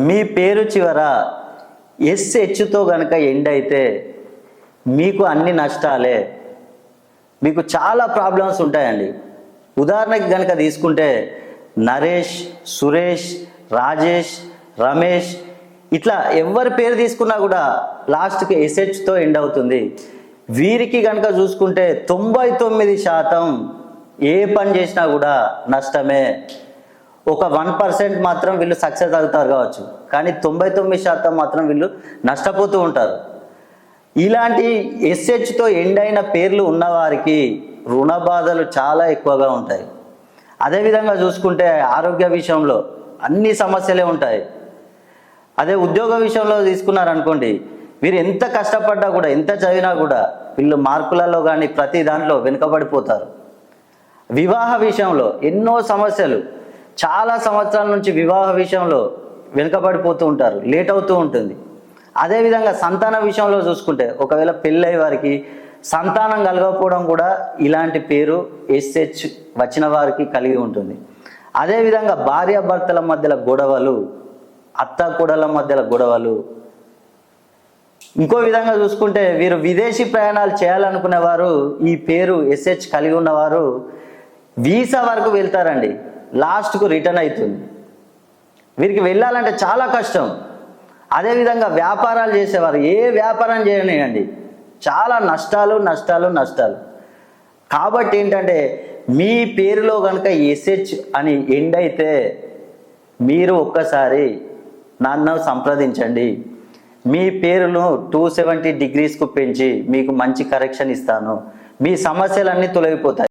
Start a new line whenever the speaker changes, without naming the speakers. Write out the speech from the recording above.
మీ పేరు చివర ఎస్హెచ్తో కనుక ఎండ్ అయితే మీకు అన్ని నష్టాలే, మీకు చాలా ప్రాబ్లమ్స్ ఉంటాయండి. ఉదాహరణకి కనుక తీసుకుంటే నరేష్, సురేష్, రాజేష్, రమేష్ ఇట్లా ఎవరి పేరు తీసుకున్నా కూడా లాస్ట్కి ఎస్హెచ్తో ఎండ్ అవుతుంది. వీరికి కనుక చూసుకుంటే 99% ఏ పని చేసినా కూడా నష్టమే. ఒక 1% మాత్రం వీళ్ళు సక్సెస్ అవుతారు కావచ్చు, కానీ 99% మాత్రం వీళ్ళు నష్టపోతూ ఉంటారు. ఇలాంటి ఎస్హెచ్తో ఎండ్ అయిన పేర్లు ఉన్నవారికి రుణ బాధలు చాలా ఎక్కువగా ఉంటాయి. అదేవిధంగా చూసుకుంటే ఆరోగ్య విషయంలో అన్ని సమస్యలే ఉంటాయి. అదే ఉద్యోగ విషయంలో తీసుకున్నారనుకోండి, వీరు ఎంత కష్టపడ్డా కూడా ఎంత చదివినా కూడా వీళ్ళు మార్కులలో కానీ ప్రతి దాంట్లో వెనుకబడిపోతారు. వివాహ విషయంలో ఎన్నో సమస్యలు, చాలా సంవత్సరాల నుంచి వివాహ విషయంలో వెనుకబడిపోతూ ఉంటారు, లేట్ అవుతూ ఉంటుంది. అదేవిధంగా సంతాన విషయంలో చూసుకుంటే ఒకవేళ పెళ్ళై వారికి సంతానం కలగకపోవడం కూడా ఇలాంటి పేరు ఎస్హెచ్ వచ్చిన వారికి కలిగి ఉంటుంది. అదేవిధంగా భార్యాభర్తల మధ్యలో గొడవలు, అత్త కోడళ్ళ మధ్యలో గొడవలు. ఇంకో విధంగా చూసుకుంటే వీరు విదేశీ ప్రయాణాలు చేయాలనుకునే వారు ఈ పేరు ఎస్హెచ్ కలిగి ఉన్నవారు వీసా వరకు వెళ్తారండి, లాస్ట్కు రిటర్న్ అవుతుంది. వీరికి వెళ్ళాలంటే చాలా కష్టం. అదేవిధంగా వ్యాపారాలు చేసేవారు ఏ వ్యాపారం చేయనివ్వండి, చాలా నష్టాలు నష్టాలు నష్టాలు. కాబట్టి ఏంటంటే మీ పేరులో కనుక ఎస్హెచ్ అని ఎండ్ అయితే మీరు ఒక్కసారి నన్ను సంప్రదించండి. మీ పేరును 270 డిగ్రీస్కు పెంచి మీకు మంచి కరెక్షన్ ఇస్తాను. మీ సమస్యలన్నీ తొలగిపోతాయి.